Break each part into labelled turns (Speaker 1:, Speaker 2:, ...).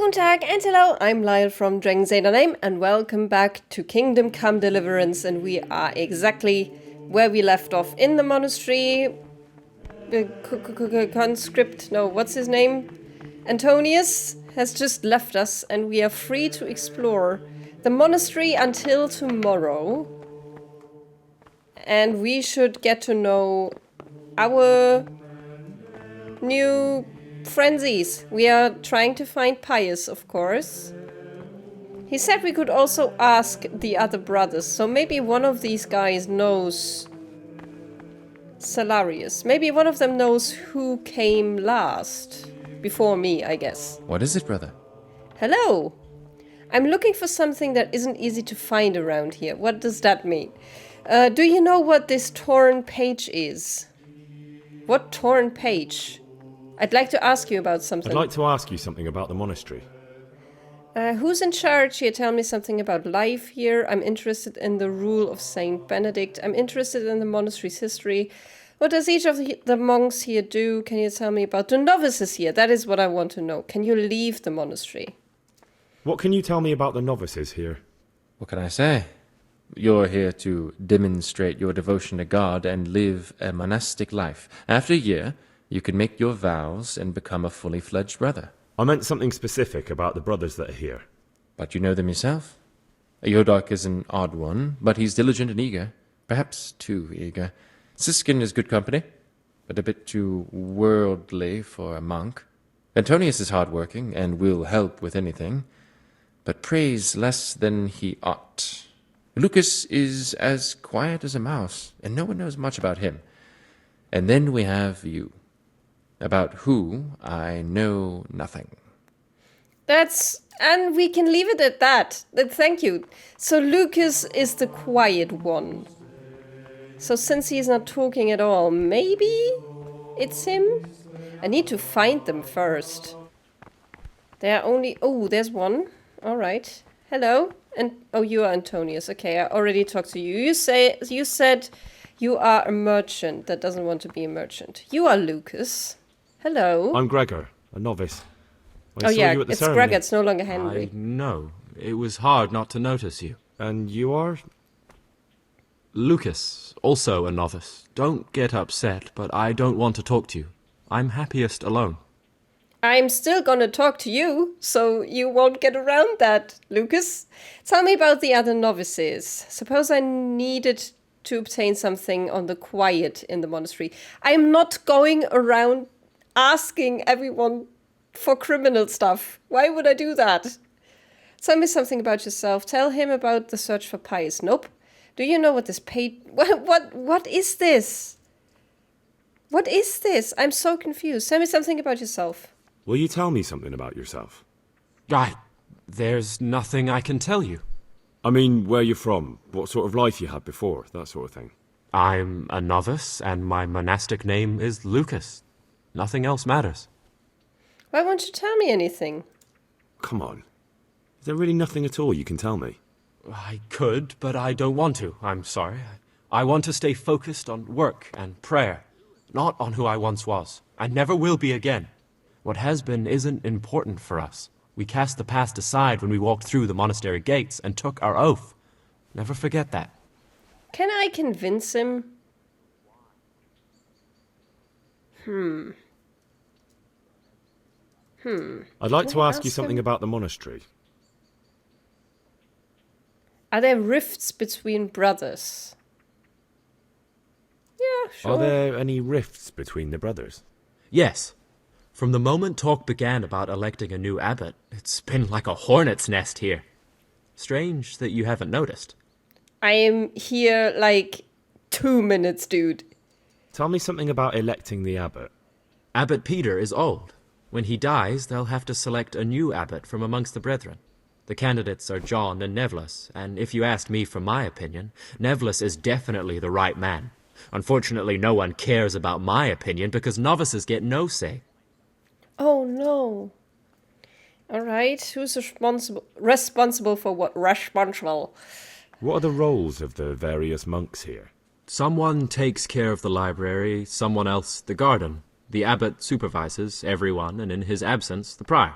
Speaker 1: Guten Tag and hello, I'm Lyle from DragonsAteOurName and welcome back to Kingdom Come Deliverance, and we are exactly where we left off in the monastery. Conscript, no, what's his name? Antonius has just left us and we are free to explore the monastery until tomorrow. And we should get to know our new frenzies. We are trying to find Pious, of course. He said we could also ask the other brothers, so maybe one of these guys knows Salarius. Maybe one of them knows who came last. Before me, I guess.
Speaker 2: What is it, brother?
Speaker 1: Hello! I'm looking for something that isn't easy to find around here. What does that mean? Do you know what this torn page is? What torn page? I'd like to ask you about something.
Speaker 3: I'd like to ask you something about the monastery.
Speaker 1: Who's in charge here? Tell me something about life here. I'm interested in the rule of Saint Benedict. I'm interested in the monastery's history. What does each of the monks here do? Can you tell me about the novices here? That is what I want to know. Can you leave the monastery?
Speaker 3: What can you tell me about the novices here?
Speaker 2: What can I say? You're here to demonstrate your devotion to God and live a monastic life. After a year, you can make your vows and become a fully fledged brother.
Speaker 3: I meant something specific about the brothers that are here.
Speaker 2: But you know them yourself? Yodok is an odd one, but he's diligent and eager. Perhaps too eager. Siskin is good company, but a bit too worldly for a monk. Antonius is hard-working and will help with anything, but prays less than he ought. Lucas is as quiet as a mouse, and no one knows much about him. And then we have you, about who I know nothing.
Speaker 1: And we can leave it at that. Thank you. So Lucas is the quiet one. So since he's not talking at all, maybe it's him? I need to find them first. There are only... Oh, there's one. All right. Hello. And oh, you are Antonius. Okay, I already talked to you. You said you are a merchant that doesn't want to be a merchant. You are Lucas. Hello.
Speaker 3: I'm Gregor, a novice. I
Speaker 1: oh
Speaker 3: saw
Speaker 1: yeah,
Speaker 3: you at the
Speaker 1: it's
Speaker 3: ceremony.
Speaker 1: Gregor. It's no longer Henry.
Speaker 4: I know. It was hard not to notice you.
Speaker 3: And you are?
Speaker 4: Lucas, also a novice. Don't get upset, but I don't want to talk to you. I'm happiest alone.
Speaker 1: I'm still gonna talk to you, so you won't get around that, Lucas. Tell me about the other novices. Suppose I needed to obtain something on the quiet in the monastery. I'm not going around asking everyone for criminal stuff. Why would I do that? Tell me something about yourself. Tell him about the search for Pious. Nope. Do you know what this page... What is this? What is this? I'm so confused. Tell me something about yourself.
Speaker 3: Will you tell me something about yourself?
Speaker 4: There's nothing I can tell you.
Speaker 3: I mean, where you're from, what sort of life you had before, that sort of thing.
Speaker 4: I'm a novice, and my monastic name is Lucas. Nothing else matters.
Speaker 1: Why won't you tell me anything?
Speaker 3: Come on. Is there really nothing at all you can tell me?
Speaker 4: I could, but I don't want to. I'm sorry. I want to stay focused on work and prayer, not on who I once was. I never will be again. What has been isn't important for us. We cast the past aside when we walked through the monastery gates and took our oath. Never forget that.
Speaker 1: Can I convince him?
Speaker 3: I'd like to
Speaker 1: Can I
Speaker 3: ask you
Speaker 1: ask
Speaker 3: something
Speaker 1: him?
Speaker 3: about the monastery.
Speaker 1: Are there rifts between brothers? Yeah, sure.
Speaker 3: Are there any rifts between the brothers?
Speaker 4: Yes. From the moment talk began about electing a new abbot, it's been like a hornet's nest here. Strange that you haven't noticed.
Speaker 1: I am here like 2 minutes, dude.
Speaker 3: Tell me something about electing the abbot.
Speaker 4: Abbot Peter is old. When he dies, they'll have to select a new abbot from amongst the brethren. The candidates are John and Nevlis, and if you asked me for my opinion, Nevlis is definitely the right man. Unfortunately, no one cares about my opinion because novices get no say.
Speaker 1: Oh no. Alright, who's responsible for what? Responsible.
Speaker 3: What are the roles of the various monks here?
Speaker 4: Someone takes care of the library, someone else the garden. The abbot supervises everyone, and in his absence, the prior.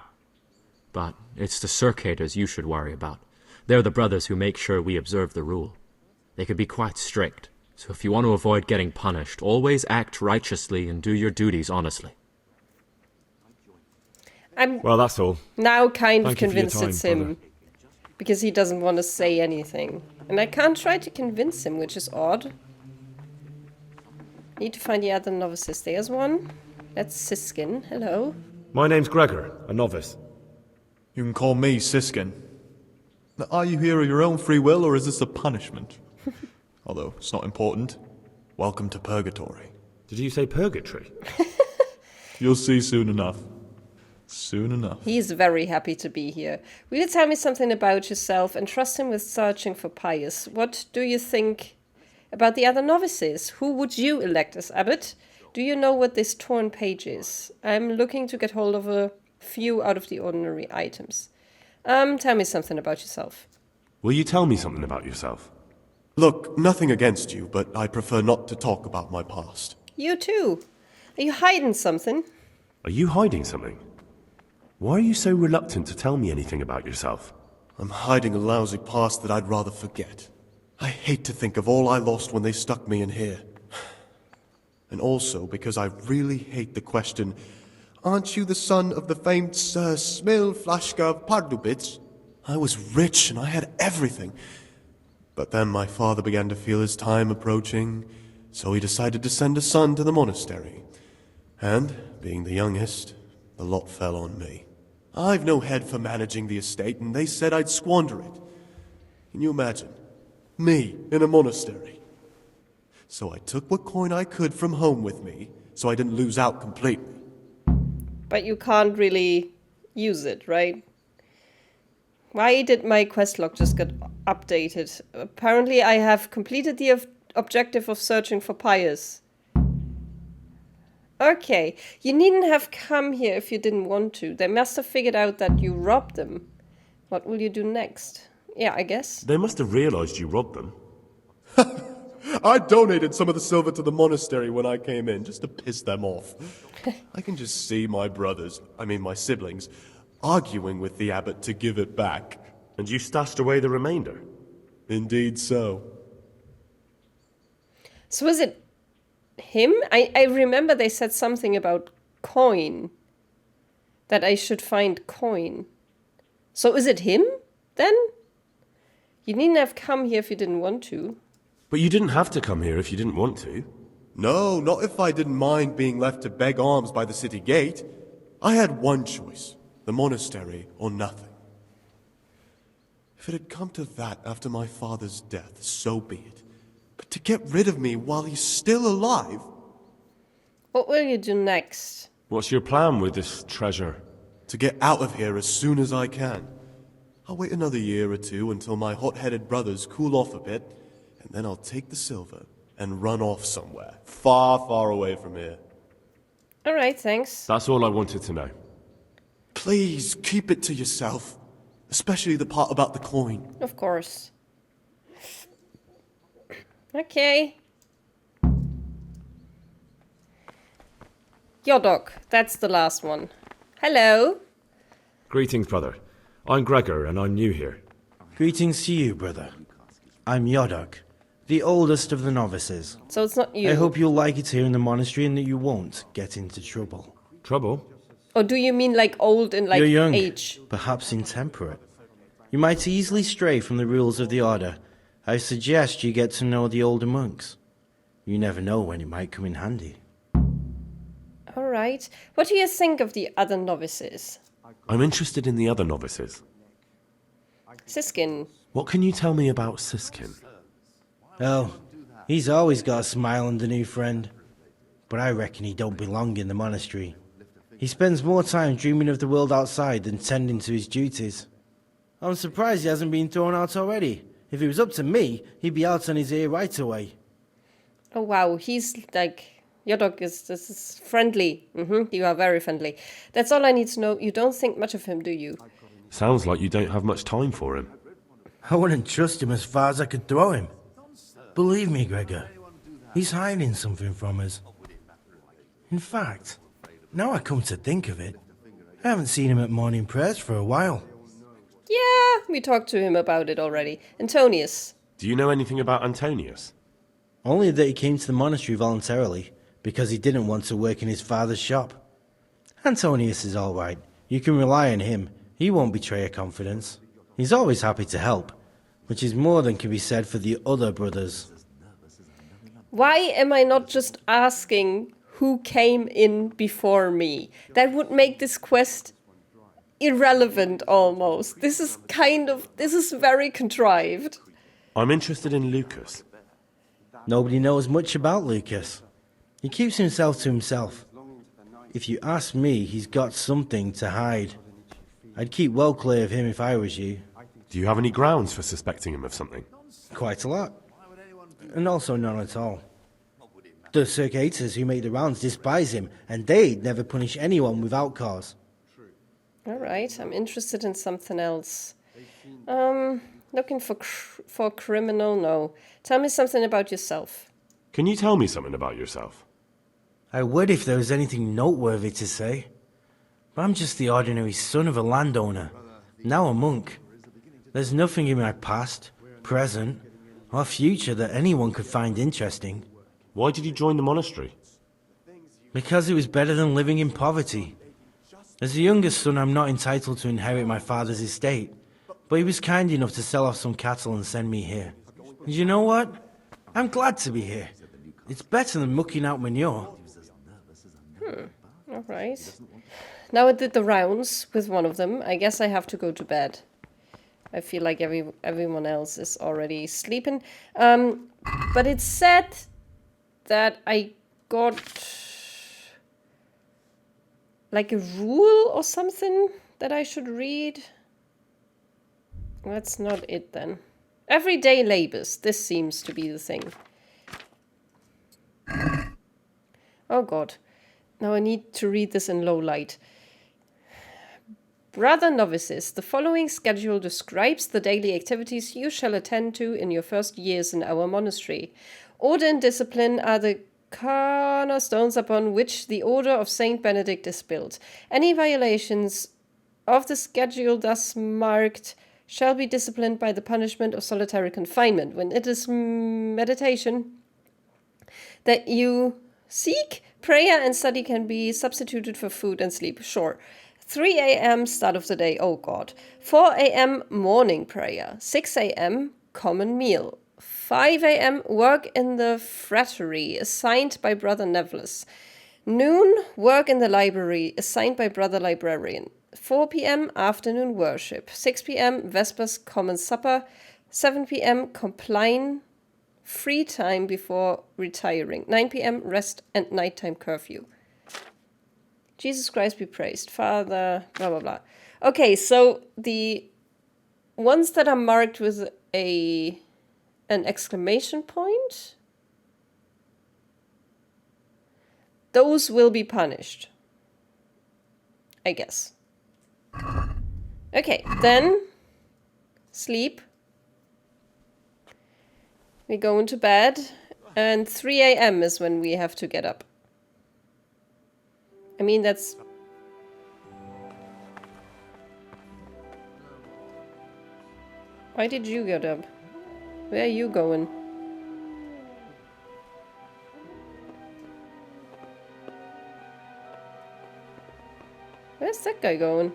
Speaker 4: but it's the Circators you should worry about. They're the brothers who make sure we observe the rule. They can be quite strict, so if you want to avoid getting punished, always act righteously and do your duties honestly.
Speaker 3: Well, that's all.
Speaker 1: Now kind of
Speaker 3: Thank you for your
Speaker 1: convinced
Speaker 3: time,
Speaker 1: it's him.
Speaker 3: brother.
Speaker 1: Because he doesn't want to say anything. And I can't try to convince him, which is odd. Need to find the other novices. There's one. That's Siskin. Hello.
Speaker 3: My name's Gregor, a novice.
Speaker 5: You can call me Siskin. Now, are you here of your own free will, or is this a punishment? Although, it's not important. Welcome to Purgatory.
Speaker 3: Did you say purgatory?
Speaker 5: You'll see soon enough. Soon enough.
Speaker 1: He's very happy to be here. Will you tell me something about yourself and trust him with searching for Pious? What do you think about the other novices? Who would you elect as abbot? Do you know what this torn page is? I'm looking to get hold of a few out of the ordinary items. Tell me something about yourself.
Speaker 3: Will you tell me something about yourself?
Speaker 6: Look, nothing against you, but I prefer not to talk about my past.
Speaker 1: You too. Are you hiding something?
Speaker 3: Are you hiding something? Why are you so reluctant to tell me anything about yourself?
Speaker 6: I'm hiding a lousy past that I'd rather forget. I hate to think of all I lost when they stuck me in here. And also because I really hate the question, aren't you the son of the famed Sir Smil Flashka of Pardubitz? I was rich and I had everything. But then my father began to feel his time approaching, so he decided to send a son to the monastery. And, being the youngest, the lot fell on me. I've no head for managing the estate, and they said I'd squander it. Can you imagine? Me in a monastery. So I took what coin I could from home with me, so I didn't lose out completely.
Speaker 1: But you can't really use it, right? Why did my quest log just get updated? Apparently I have completed the objective of searching for Pious. Okay, you needn't have come here if you didn't want to. They must have figured out that you robbed them. What will you do next? Yeah, I guess.
Speaker 3: They must have realized you robbed them.
Speaker 6: I donated some of the silver to the monastery when I came in, just to piss them off. I can just see my my siblings, arguing with the abbot to give it back.
Speaker 3: And you stashed away the remainder?
Speaker 6: Indeed so.
Speaker 1: So is it him? I remember they said something about coin. That I should find coin. So is it him, then? You needn't have come here if you didn't want to.
Speaker 3: But you didn't have to come here if you didn't want to.
Speaker 6: No, not if I didn't mind being left to beg alms by the city gate. I had one choice, the monastery or nothing. If it had come to that after my father's death, so be it. But to get rid of me while he's still alive...
Speaker 1: What will you do next?
Speaker 3: What's your plan with this treasure?
Speaker 6: To get out of here as soon as I can. I'll wait another year or two until my hot-headed brothers cool off a bit, and then I'll take the silver and run off somewhere, far, far away from here.
Speaker 1: All right, thanks.
Speaker 3: That's all I wanted to know.
Speaker 6: Please, keep it to yourself. Especially the part about the coin.
Speaker 1: Of course. Okay. Yodok, that's the last one. Hello.
Speaker 3: Greetings, brother. I'm Gregor, and I'm new here.
Speaker 7: Greetings to you, brother. I'm Yodok, the oldest of the novices.
Speaker 1: So it's not you.
Speaker 7: I hope you'll like it here in the monastery and that you won't get into trouble.
Speaker 3: Trouble?
Speaker 1: Or do you mean like old in like
Speaker 7: You're young,
Speaker 1: age?
Speaker 7: perhaps intemperate. You might easily stray from the rules of the order. I suggest you get to know the older monks. You never know when it might come in handy.
Speaker 1: All right. What do you think of the other novices?
Speaker 3: I'm interested in the other novices.
Speaker 1: Siskin.
Speaker 3: What can you tell me about Siskin?
Speaker 7: Oh, he's always got a smile and a new friend. But I reckon he don't belong in the monastery. He spends more time dreaming of the world outside than tending to his duties. I'm surprised he hasn't been thrown out already. If it was up to me, he'd be out on his ear right away.
Speaker 1: Oh wow, he's like... Yodok is friendly. You are very friendly. That's all I need to know. You don't think much of him, do you?
Speaker 3: Sounds like you don't have much time for him.
Speaker 7: I wouldn't trust him as far as I could throw him. Believe me, Gregor, he's hiding something from us. In fact, now I come to think of it, I haven't seen him at morning prayers for a while.
Speaker 1: Yeah, we talked to him about it already. Antonius.
Speaker 3: Do you know anything about Antonius?
Speaker 7: Only that he came to the monastery voluntarily, because he didn't want to work in his father's shop. Antonius is all right. You can rely on him. He won't betray your confidence. He's always happy to help, which is more than can be said for the other brothers.
Speaker 1: Why am I not just asking who came in before me? That would make this quest irrelevant almost. This is very contrived.
Speaker 3: I'm interested in Lucas.
Speaker 7: Nobody knows much about Lucas. He keeps himself to himself. If you ask me, he's got something to hide. I'd keep well clear of him if I was you.
Speaker 3: Do you have any grounds for suspecting him of something?
Speaker 7: Quite a lot. And also none at all. The circators who make the rounds despise him, and they'd never punish anyone without cause.
Speaker 1: Alright, I'm interested in something else. Looking for criminal, no. Tell me something about yourself.
Speaker 3: Can you tell me something about yourself?
Speaker 7: I would if there was anything noteworthy to say. But I'm just the ordinary son of a landowner, now a monk. There's nothing in my past, present, or future that anyone could find interesting.
Speaker 3: Why did you join the monastery?
Speaker 7: Because it was better than living in poverty. As the youngest son, I'm not entitled to inherit my father's estate, but he was kind enough to sell off some cattle and send me here. And you know what? I'm glad to be here. It's better than mucking out manure.
Speaker 1: Alright. Now I did the rounds with one of them. I guess I have to go to bed. I feel like everyone else is already sleeping. But it said that I got like a rule or something that I should read. That's not it then. Everyday labors. This seems to be the thing. Oh god. Now I need to read this in low light. Brother novices, the following schedule describes the daily activities you shall attend to in your first years in our monastery. Order and discipline are the cornerstones upon which the Order of Saint Benedict is built. Any violations of the schedule thus marked shall be disciplined by the punishment of solitary confinement. When it is meditation that you seek, prayer and study can be substituted for food and sleep. Sure. 3 a.m. start of the day, oh god. 4 a.m. morning prayer. 6 a.m. common meal. 5 a.m. work in the frattery, assigned by Brother Nevlis. Noon, work in the library, assigned by Brother Librarian. 4 p.m. afternoon worship. 6 p.m. Vespers common supper. 7 p.m. compline, free time before retiring. 9 p.m. rest and nighttime curfew. Jesus Christ be praised. Father, blah, blah, blah. Okay, so the ones that are marked with an exclamation point, those will be punished. I guess. Okay, then sleep. We go into bed, and 3 a.m. is when we have to get up. I mean, that's... Why did you get up? Where are you going? Where's that guy going?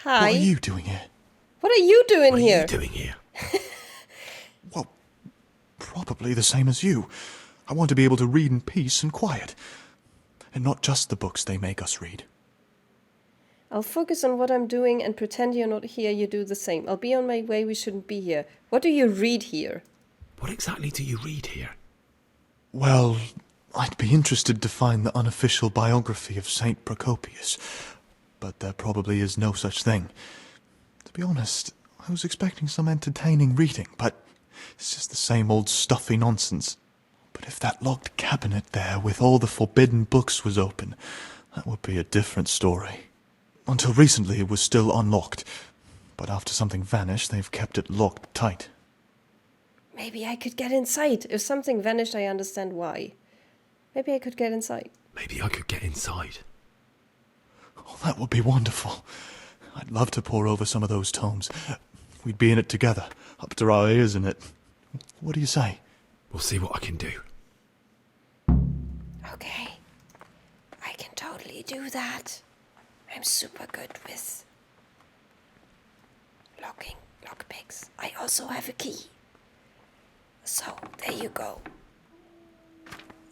Speaker 1: Hi.
Speaker 5: What are you doing here?
Speaker 1: What are you doing here?
Speaker 3: What are you doing here?
Speaker 5: Well, probably the same as you. I want to be able to read in peace and quiet. And not just the books they make us read.
Speaker 1: I'll focus on what I'm doing and pretend you're not here. You do the same. I'll be on my way. We shouldn't be here. What do you read here?
Speaker 3: What exactly do you read here?
Speaker 5: Well, I'd be interested to find the unofficial biography of Saint Procopius, but there probably is no such thing. To be honest, I was expecting some entertaining reading, but it's just the same old stuffy nonsense. But if that locked cabinet there with all the forbidden books was open, that would be a different story. Until recently it was still unlocked, but after something vanished, they've kept it locked tight.
Speaker 1: Maybe I could get inside. If something vanished, I understand why. Maybe I could get inside.
Speaker 3: Maybe I could get inside.
Speaker 5: Oh, that would be wonderful. I'd love to pore over some of those tomes. We'd be in it together, up to our ears in it. What do you say?
Speaker 3: We'll see what I can do.
Speaker 1: Okay. I can totally do that. I'm super good with locking lockpicks. I also have a key. So, there you go.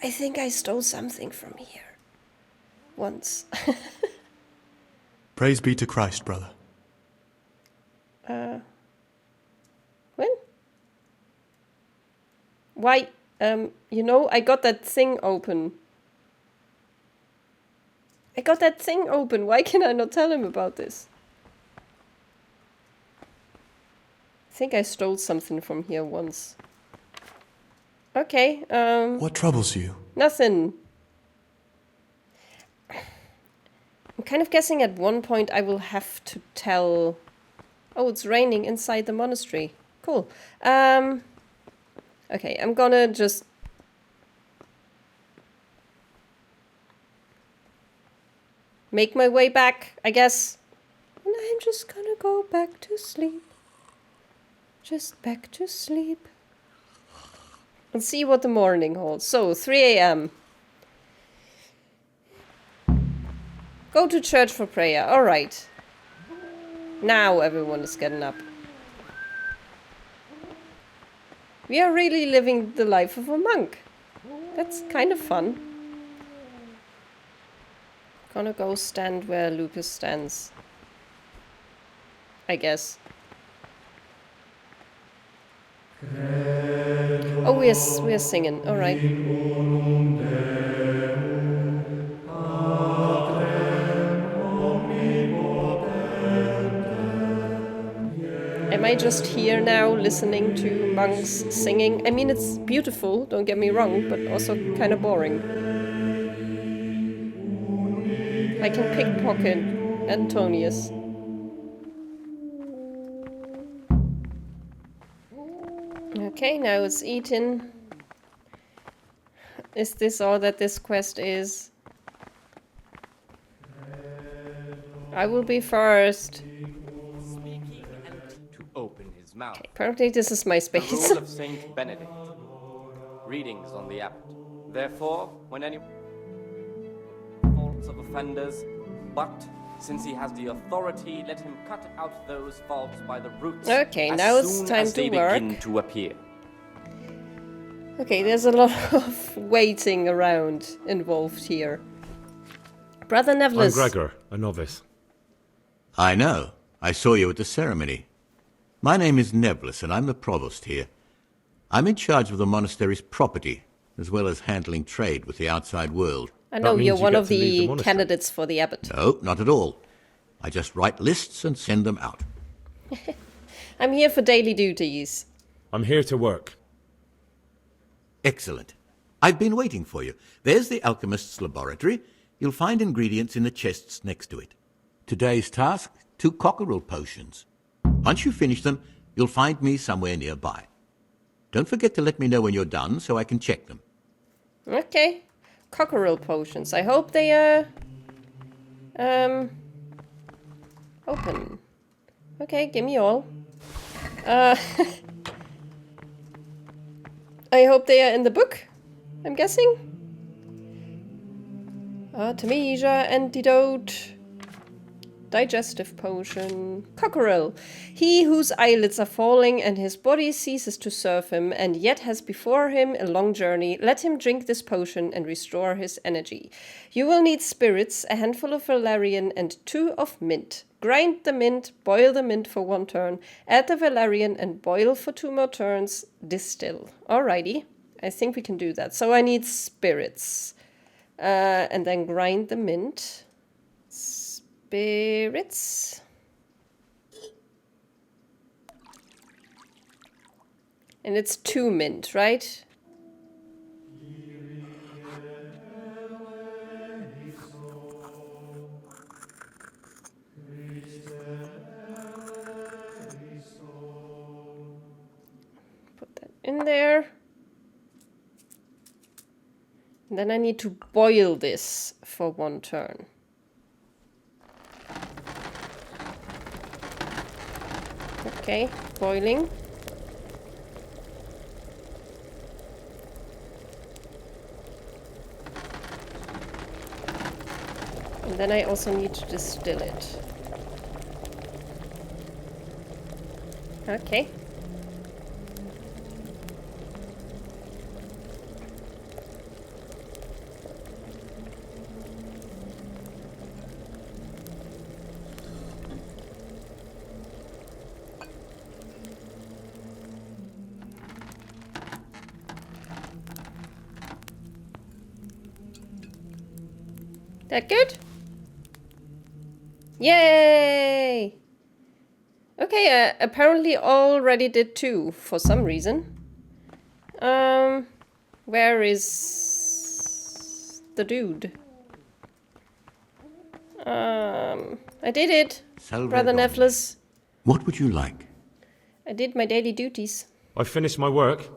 Speaker 1: I think I stole something from here. Once.
Speaker 5: Praise be to Christ, brother.
Speaker 1: When? Why? I got that thing open. Why can I not tell him about this? I think I stole something from here once. Okay,
Speaker 5: What troubles you?
Speaker 1: nothing. I'm kind of guessing at one point I will have to tell... Oh, it's raining inside the monastery. Cool. Okay, I'm gonna just... make my way back, I guess. And I'm just gonna go back to sleep. Just back to sleep. And see what the morning holds. So, 3 a.m. Go to church for prayer. Alright. Now everyone is getting up. We are really living the life of a monk. That's kind of fun. Gonna go stand where Lucas stands. I guess. Oh, we're singing. All right. Am I just here now listening to monks singing? I mean, it's beautiful, don't get me wrong, but also kind of boring. I can pickpocket Antonius. Okay, now it's eaten. Is this all that this quest is? I will be first.
Speaker 8: To open his mouth.
Speaker 1: Okay, apparently this is my
Speaker 8: The
Speaker 1: space.
Speaker 8: rule of Saint Benedict. Readings on the abbot. Therefore, when any faults of offenders, but since he has the authority, let him cut out those faults by the roots.
Speaker 1: Okay,
Speaker 8: as
Speaker 1: now it's
Speaker 8: soon
Speaker 1: time
Speaker 8: as
Speaker 1: to
Speaker 8: they
Speaker 1: work.
Speaker 8: begin to appear.
Speaker 1: Okay, there's a lot of waiting around involved here. Brother
Speaker 9: I'm
Speaker 1: Nevlis.
Speaker 9: Gregor, a novice.
Speaker 10: I know. I saw you at the ceremony. My name is Nevlis, and I'm the provost here. I'm in charge of the monastery's property, as well as handling trade with the outside world.
Speaker 1: I know
Speaker 9: That
Speaker 1: you're
Speaker 9: means you
Speaker 1: one
Speaker 9: get
Speaker 1: of
Speaker 9: to leave the
Speaker 1: the
Speaker 9: monastery.
Speaker 1: candidates for the abbot.
Speaker 10: No, not at all. I just write lists and send them out.
Speaker 1: I'm here for daily duties.
Speaker 9: I'm here to work.
Speaker 10: Excellent. I've been waiting for you. There's the alchemist's laboratory. You'll find ingredients in the chests next to it. Today's task, 2 cockerel potions. Once you finish them, you'll find me somewhere nearby. Don't forget to let me know when you're done so I can check them.
Speaker 1: Okay. Cockerel potions. I hope they are... open. Okay, give me all. I hope they are in the book, I'm guessing. Artemisia, antidote, digestive potion, cockerel. He whose eyelids are falling and his body ceases to serve him, and yet has before him a long journey, let him drink this potion and restore his energy. You will need spirits, a handful of valerian, and 2 of mint. Grind the mint, boil the mint for 1 turn, add the valerian and boil for 2 more turns, distill. Alrighty, I think we can do that. So I need spirits. And then grind the mint. Spirits. And it's 2 mint, right? there. And then I need to boil this for 1 turn. Okay, boiling. And then I also need to distill it. Okay. That good? Yay! Okay, apparently already did 2 for some reason. Where is the dude? I did it, Brother Nephlus.
Speaker 10: What would you like?
Speaker 1: I did my daily duties.
Speaker 9: I finished my work.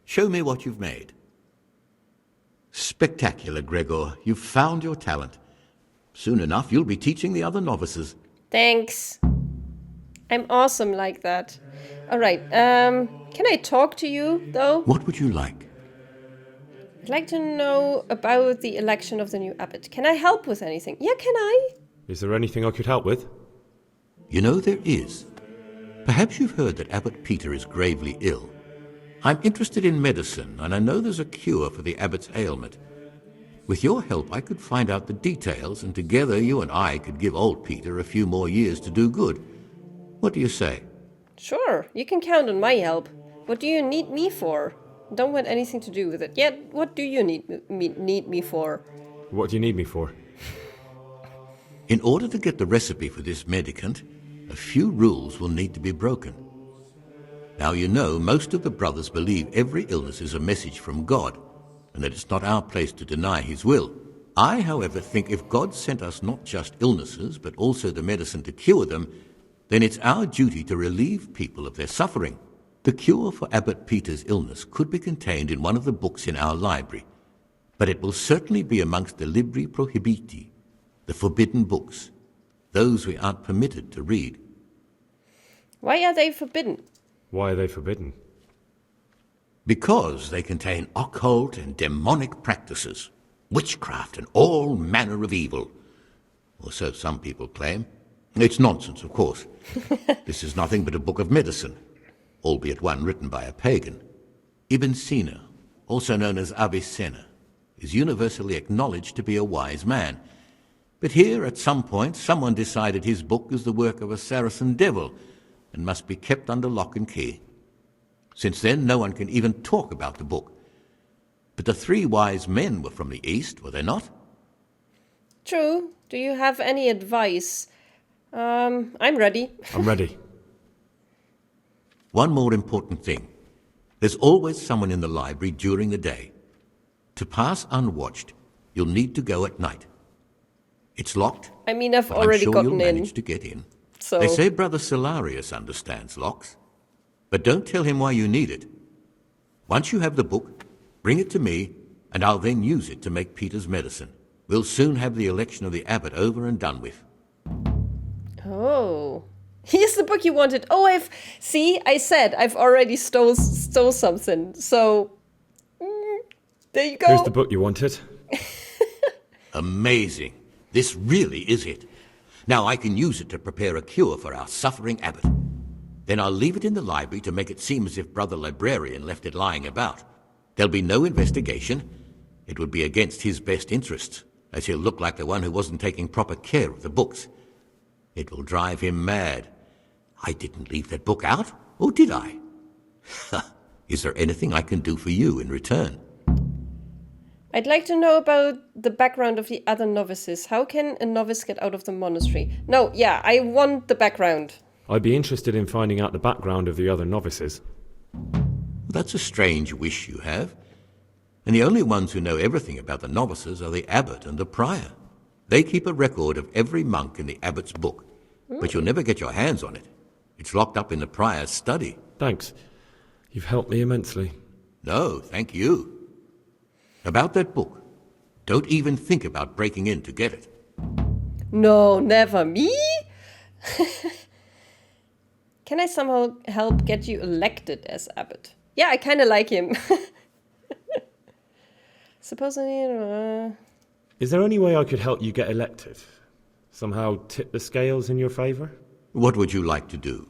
Speaker 10: Show me what you've made. Spectacular, Gregor. You've found your talent. Soon enough, you'll be teaching the other novices.
Speaker 1: Thanks. I'm awesome like that. Alright, can I talk to you, though?
Speaker 10: What would you like?
Speaker 1: I'd like to know about the election of the new abbot. Can I help with anything? Yeah, can I?
Speaker 9: Is there anything I could help with?
Speaker 10: You know, there is. Perhaps you've heard that Abbot Peter is gravely ill. I'm interested in medicine, and I know there's a cure for the abbot's ailment. With your help, I could find out the details, and together you and I could give old Peter a few more years to do good. What do you say?
Speaker 1: Sure, you can count on my help. What do you need me for? Don't want anything to do with it. Yet, what do you need me for?
Speaker 9: What do you need me for?
Speaker 10: In order to get the recipe for this medicament, a few rules will need to be broken. Now, you know, most of the brothers believe every illness is a message from God, and that it's not our place to deny his will. I, however, think if God sent us not just illnesses, but also the medicine to cure them, then it's our duty to relieve people of their suffering. The cure for Abbot Peter's illness could be contained in one of the books in our library, but it will certainly be amongst the Libri Prohibiti, the forbidden books, those we aren't permitted to read.
Speaker 1: Why are they forbidden?
Speaker 9: Why are they forbidden?
Speaker 10: Because they contain occult and demonic practices, witchcraft and all manner of evil. Or so some people claim. It's nonsense, of course. This is nothing but a book of medicine, albeit one written by a pagan. Ibn Sina, also known as Avicenna, is universally acknowledged to be a wise man. But here, at some point, someone decided his book is the work of a Saracen devil and must be kept under lock and key. Since then, no one can even talk about the book. But the 3 wise men were from the East, were they not?
Speaker 1: True. Do you have any advice? I'm ready.
Speaker 9: I'm ready.
Speaker 10: One more important thing. There's always someone in the library during the day. To pass unwatched, you'll need to go at night. It's locked.
Speaker 1: I mean, I've
Speaker 10: but
Speaker 1: already
Speaker 10: I'm sure
Speaker 1: gotten
Speaker 10: you'll
Speaker 1: in.
Speaker 10: manage to get in.
Speaker 1: So
Speaker 10: They say Brother Solarius understands locks. But don't tell him why you need it. Once you have the book, bring it to me, and I'll then use it to make Peter's medicine. We'll soon have the election of the abbot over and done with.
Speaker 1: Oh. Here's the book you wanted. Oh, I said I've already stole something. So, there you go.
Speaker 9: Here's the book you wanted.
Speaker 10: Amazing. This really is it. Now I can use it to prepare a cure for our suffering abbot. Then I'll leave it in the library to make it seem as if Brother Librarian left it lying about. There'll be no investigation. It would be against his best interests, as he'll look like the one who wasn't taking proper care of the books. It will drive him mad. I didn't leave that book out, or did I? Is there anything I can do for you in return?
Speaker 1: I'd like to know about the background of the other novices. How can a novice get out of the monastery? No, yeah, I want the background.
Speaker 9: I'd be interested in finding out the background of the other novices.
Speaker 10: That's a strange wish you have. And the only ones who know everything about the novices are the abbot and the prior. They keep a record of every monk in the abbot's book, but you'll never get your hands on it. It's locked up in the prior's study.
Speaker 9: Thanks. You've helped me immensely.
Speaker 10: No, thank you. About that book, don't even think about breaking in to get it.
Speaker 1: No, never. Me? Can I somehow help get you elected as abbot? Yeah, I kind of like him. Suppose I need...
Speaker 9: Is there any way I could help you get elected? Somehow tip the scales in your favour?
Speaker 10: What would you like to do?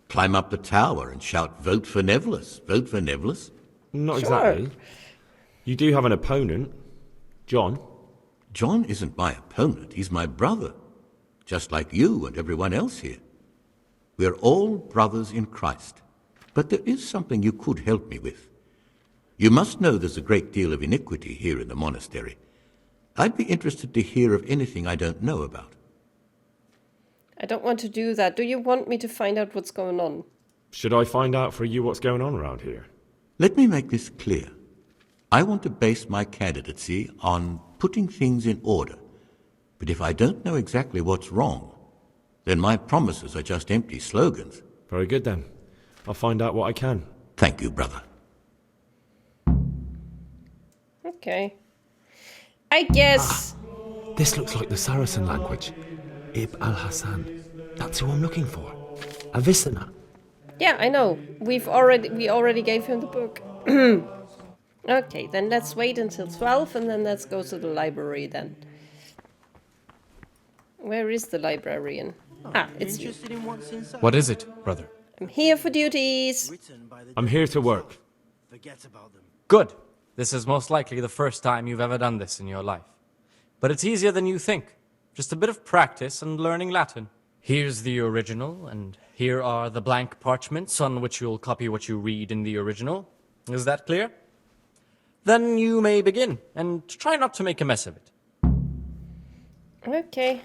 Speaker 10: Climb up the tower and shout, "Vote for Neverless, vote for Neverless"?
Speaker 9: Not
Speaker 1: Sure.
Speaker 9: exactly. You do have an opponent, John.
Speaker 10: John isn't my opponent, he's my brother. Just like you and everyone else here. We're all brothers in Christ. But there is something you could help me with. You must know there's a great deal of iniquity here in the monastery. I'd be interested to hear of anything I don't know about.
Speaker 1: I don't want to do that. Do you want me to find out what's going on?
Speaker 9: Should I find out for you what's going on around here?
Speaker 10: Let me make this clear. I want to base my candidacy on putting things in order. But if I don't know exactly what's wrong, then my promises are just empty slogans.
Speaker 9: Very good then. I'll find out what I can.
Speaker 10: Thank you, brother.
Speaker 1: Okay. I guess...
Speaker 9: This looks like the Saracen language. Ibn al-Hassan. That's who I'm looking for. Avicenna.
Speaker 1: Yeah, I know. We already gave him the book. Okay, then let's wait until 12 and then let's go to the library then. Where is the librarian? Ah, it's you.
Speaker 11: What is it, brother?
Speaker 1: I'm here for duties.
Speaker 9: I'm here to work.
Speaker 7: Forget about them.
Speaker 11: Good. This is most likely the first time you've ever done this in your life. But it's easier than you think. Just a bit of practice and learning Latin. Here's the original, and here are the blank parchments on which you'll copy what you read in the original. Is that clear? Then you may begin, and try not to make a mess of it.
Speaker 1: Okay.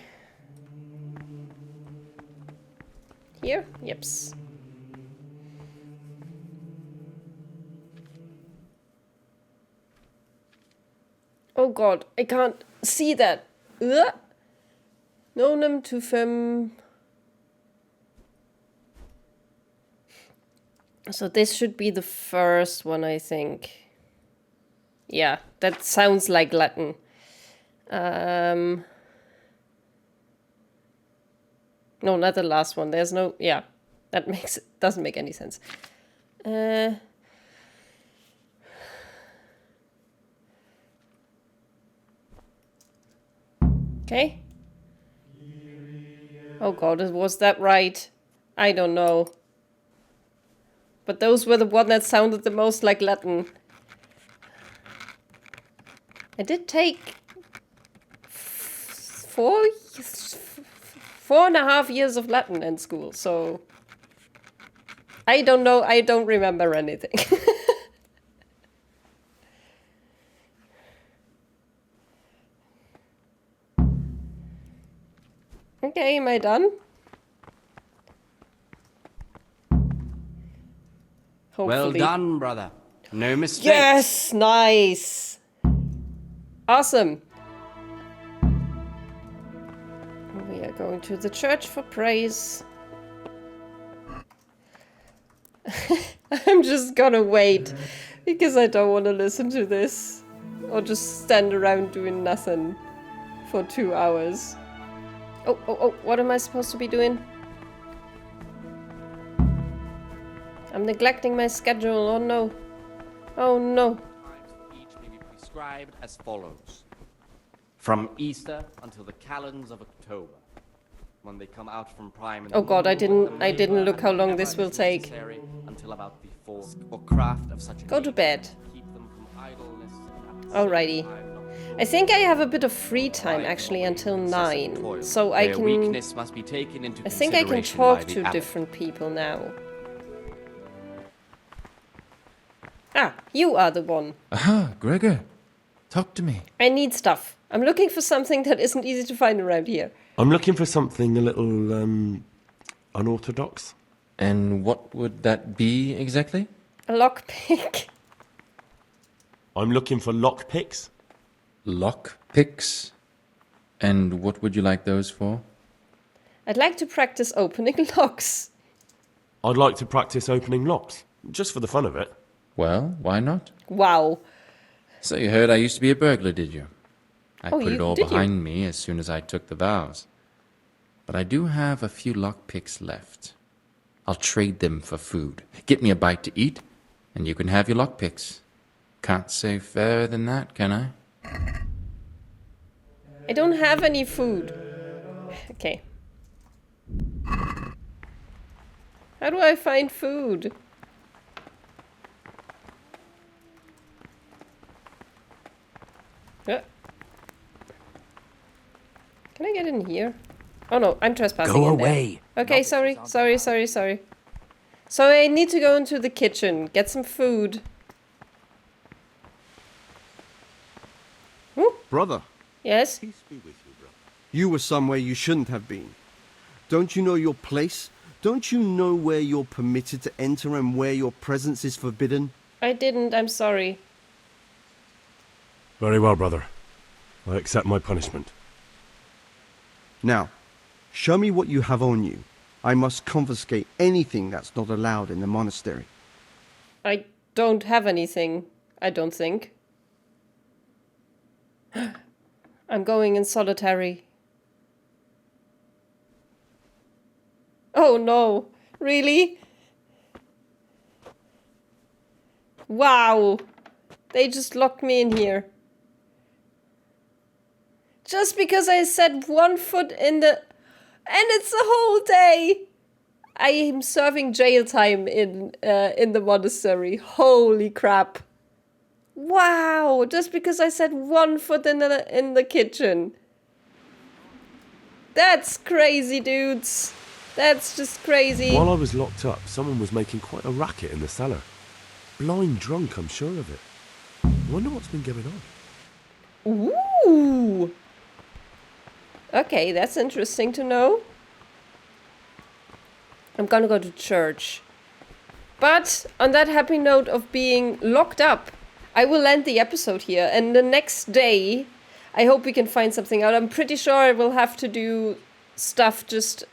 Speaker 1: Here? Yeps. Oh god, I can't see that. Ugh. Nonum to fem. So this should be the first one, I think. Yeah, that sounds like Latin. No, not the last one. There's no... Yeah, that doesn't make any sense. Okay. Oh god, was that right? I don't know. But those were the one that sounded the most like Latin. I did take 4.5 years of Latin in school, so I don't know, I don't remember anything. Okay, am I done? Hopefully.
Speaker 8: Well done, brother. No mistakes.
Speaker 1: Yes, nice. Awesome. We are going to the church for praise. I'm just gonna wait because I don't want to listen to this or just stand around doing nothing for 2 hours. Oh, what am I supposed to be doing? I'm neglecting my schedule. Oh no. Oh no.
Speaker 8: Times for each may be prescribed as follows. From Easter until the calends of October. When they come out from prime in the
Speaker 1: Oh god, I
Speaker 8: moon,
Speaker 1: didn't look how long this will take.
Speaker 8: necessary until about the fourth or craft of such a
Speaker 1: Go to
Speaker 8: need
Speaker 1: bed.
Speaker 8: keep them from idleness and at the
Speaker 1: Alrighty.
Speaker 8: same time not
Speaker 1: I think I have a bit of free time actually until 9, so I
Speaker 8: Their
Speaker 1: can.
Speaker 8: weakness must be taken into
Speaker 1: I think I can
Speaker 8: consideration by
Speaker 1: talk
Speaker 8: the
Speaker 1: to
Speaker 8: abbot.
Speaker 1: different people now. Ah, you are the one.
Speaker 2: Aha, Gregor. Talk to me.
Speaker 1: I need stuff. I'm looking for something that isn't easy to find around here.
Speaker 3: I'm looking for something a little unorthodox.
Speaker 2: And what would that be exactly?
Speaker 1: A lockpick.
Speaker 3: I'm looking for lockpicks.
Speaker 2: Lock picks? And what would you like those for?
Speaker 1: I'd like to practice opening locks.
Speaker 3: I'd like to practice opening locks. Just for the fun of it.
Speaker 2: Well, why not?
Speaker 1: Wow.
Speaker 2: So you heard I used to be a burglar, did you? I
Speaker 1: Oh,
Speaker 2: put it all
Speaker 1: did you?
Speaker 2: behind me as soon as I took the vows. But I do have a few lockpicks left. I'll trade them for food. Get me a bite to eat, and you can have your lockpicks. Can't say fairer than that, can I?
Speaker 1: I don't have any food. Okay. How do I find food? Can I get in here? Oh no, I'm trespassing.
Speaker 9: Go
Speaker 1: in there.
Speaker 9: away.
Speaker 1: Okay, sorry. So I need to go into the kitchen, get some food.
Speaker 12: Brother,
Speaker 1: Yes?
Speaker 10: Peace be with you, brother.
Speaker 12: you were somewhere you shouldn't have been. Don't you know your place? Don't you know where you're permitted to enter and where your presence is forbidden?
Speaker 1: I didn't, I'm sorry.
Speaker 3: Very well, brother. I accept my punishment.
Speaker 12: Now, show me what you have on you. I must confiscate anything that's not allowed in the monastery.
Speaker 1: I don't have anything, I don't think. I'm going in solitary. Oh no, really? Wow, they just locked me in here. Just because I set one foot in the... And it's the whole day! I am serving jail time in the monastery. Holy crap. Wow, just because I set one foot in the kitchen. That's crazy, dudes. That's just crazy.
Speaker 3: While I was locked up, someone was making quite a racket in the cellar. Blind drunk, I'm sure of it. I wonder what's been going on.
Speaker 1: Ooh. Okay, that's interesting to know. I'm gonna go to church. But on that happy note of being locked up, I will end the episode here. And the next day, I hope we can find something out. I'm pretty sure I will have to do stuff just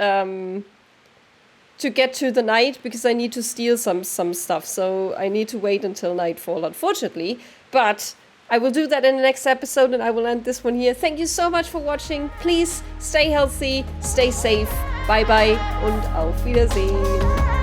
Speaker 1: to get to the night, because I need to steal some stuff. So I need to wait until nightfall, unfortunately. But I will do that in the next episode, and I will end this one here. Thank you so much for watching. Please stay healthy, stay safe. Bye bye und auf Wiedersehen.